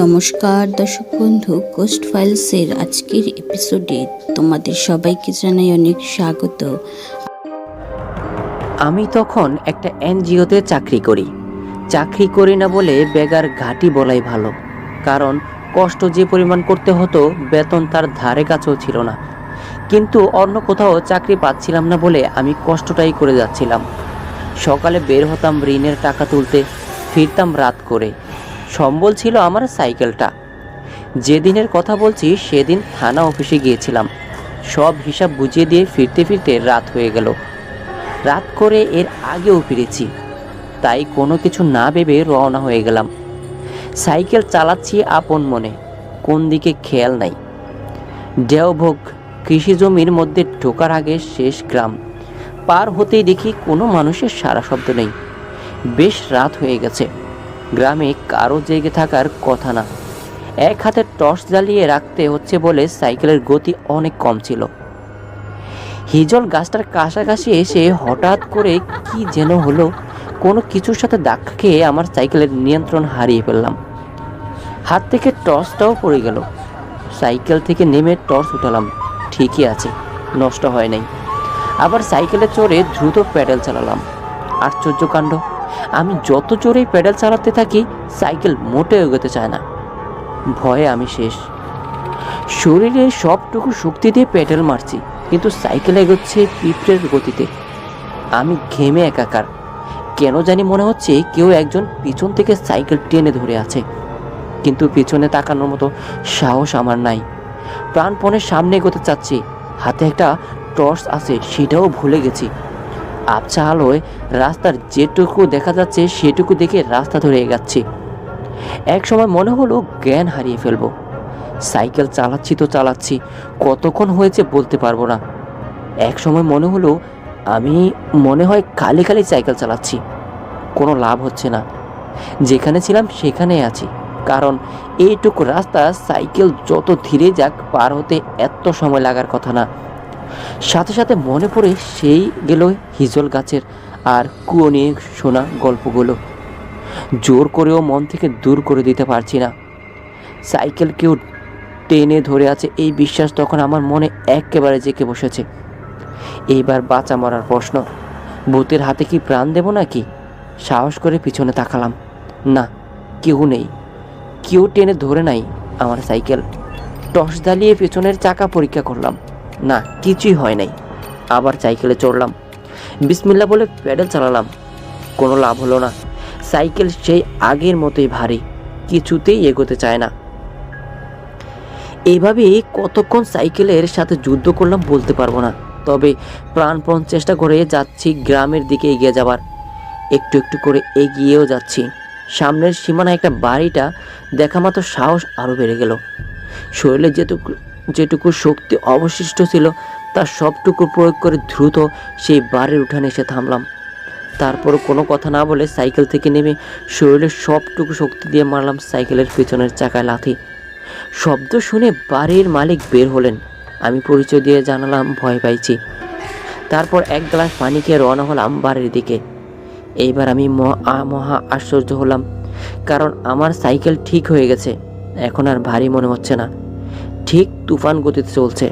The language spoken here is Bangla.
নমস্কার দর্শক বন্ধু, কোস্ট ফাইলসের আজকের এপিসোডে তোমাদের সবাইকে জানাই অনেক স্বাগত। আমি তখন একটা এনজিওতে চাকরি করি না বলে বেগার ঘাটি বলাই ভালো, কারণ কষ্ট যে পরিমাণ করতে হতো বেতন তার ধারে কাছেও ছিল না। কিন্তু অন্য কোথাও চাকরি পাচ্ছিলাম না বলে আমি কষ্টটাই করে যাচ্ছিলাম। সকালে বের হতাম ঋণের টাকা তুলতে, ফিরতাম রাত করে। সম্বল ছিল আমার সাইকেলটা। যেদিনের কথা বলছি সেদিন থানা অফিসে গিয়েছিলাম, সব হিসাব বুঝিয়ে দিয়ে ফিরতে ফিরতে রাত হয়ে গেল। রাত করে এর আগেও ফিরেছি, তাই কোনো কিছু না ভেবে রওনা হয়ে গেলাম। সাইকেল চালাচ্ছি আপন মনে, কোন দিকে খেয়াল নাই। দেওভোগ কৃষি জমির মধ্যে ঢোকার আগে শেষ গ্রাম পার হতেই দেখি কোনো মানুষের সারা শব্দ নেই। বেশ রাত হয়ে গেছে, গ্রামে কারো জেগে থাকার কথা না। এক হাতে টর্চ জ্বালিয়ে রাখতে হচ্ছে বলে সাইকেলের গতি অনেক কম ছিল। হিজল গাছটার কাছাকাছি এসে হঠাৎ করে কি যেন হলো, কোনো কিছুর সাথে ধাক্কা খেয়ে আমার সাইকেলের নিয়ন্ত্রণ হারিয়ে ফেললাম। হাত থেকে টর্চটাও পড়ে গেল। সাইকেল থেকে নেমে টর্চ উঠালাম, ঠিকই আছে, নষ্ট হয় নাই। আবার সাইকেলে চড়ে দ্রুত প্যাডেল চালালাম। আশ্চর্য কাণ্ড, আমি যত জোরেই প্যাডেল চালাতে থাকি সাইকেল মোটেও এগোতে চায় না। ভয়ে আমি শেষ। শরীরে সবটুকু শক্তি দিয়ে প্যাডেল মারছি, কিন্তু সাইকেল এগোচ্ছে পিঁপড়ের গতিতে। আমি ঘেমে একাকার। কেন জানি মনে হচ্ছে কেউ একজন পিছন থেকে সাইকেল টেনে ধরে আছে, কিন্তু পিছনে তাকানোর মতো সাহস আমার নাই। প্রাণপণের সামনে এগোতে চাচ্ছি, হাতে একটা টর্চ আছে সেটাও ভুলে গেছি। আবছা আলোয় রাস্তার যেটুকু দেখা যাচ্ছে সেটুকু দেখে রাস্তা ধরে এগাচ্ছি। এক সময় মনে হলো জ্ঞান হারিয়ে ফেলবো। সাইকেল চালাচ্ছি তো চালাচ্ছি, কতক্ষণ হয়েছে বলতে পারবো না। এক সময় মনে হলো আমি মনে হয় খালি খালি সাইকেল চালাচ্ছি, কোনো লাভ হচ্ছে না। যেখানে ছিলাম সেখানেই আছি, কারণ এইটুকু রাস্তা সাইকেল যত ধীরে যাক পার হতে এত সময় লাগার কথা না। সাথে সাথে মনে পড়ে সেই গেল হিজল গাছের আর কুয়ো নিয়ে শোনা গল্পগুলো। জোর করেও মন থেকে দূর করে দিতে পারছি না। সাইকেল কেউ টেনে ধরে আছে এই বিশ্বাস তখন আমার মনে একেবারে জেঁকে বসেছে। এইবার বাঁচা মরার প্রশ্ন, ভূতের হাতে কি প্রাণ দেব নাকি? সাহস করে পিছনে তাকালাম, না, কেউ নেই। কেউ টেনে ধরে নাই আমার সাইকেল। টর্চ জ্বালিয়ে পেছনের চাকা পরীক্ষা করলাম, না, কিছুই হয় নাই। আবার সাইকেলে চড়লাম, বিসমিল্লাহ বলে প্যাডেল চালালাম, কোনো লাভ হলো না। সাইকেল সেই আগের মতোই ভারী, কিছুতেই এগোতে চায় না। এইভাবেই কতক্ষণ সাইকেলের সাথে যুদ্ধ করলাম বলতে পারবো না, তবে প্রাণপণ চেষ্টা করে যাচ্ছি গ্রামের দিকে এগিয়ে যাবার। একটু একটু করে এগিয়েও যাচ্ছি। সামনের সীমানায় একটা বাড়িটা দেখা মাত্র সাহস আরও বেড়ে গেল। শরীরে যেটুকু শক্তি অবশিষ্ট ছিল তার সবটুকু প্রয়োগ করে দ্রুত সেই বাড়ির উঠানে এসে থামলাম। তারপরও কোনো কথা না বলে সাইকেল থেকে নেমে শরীরের সবটুকু শক্তি দিয়ে মারলাম সাইকেলের পেছনের চাকায় লাথি। শব্দ শুনে বাড়ির মালিক বের হলেন। আমি পরিচয় দিয়ে জানালাম ভয় পাইছি। তারপর এক গ্লাস পানি খেয়ে রওনা হলাম বাড়ির দিকে। এইবার আমি মহা আশ্চর্য হলাম, কারণ আমার সাইকেল ঠিক হয়ে গেছে, এখন আর ভারী মনে হচ্ছে না, ঠিক তুফান গতিতে চলছে।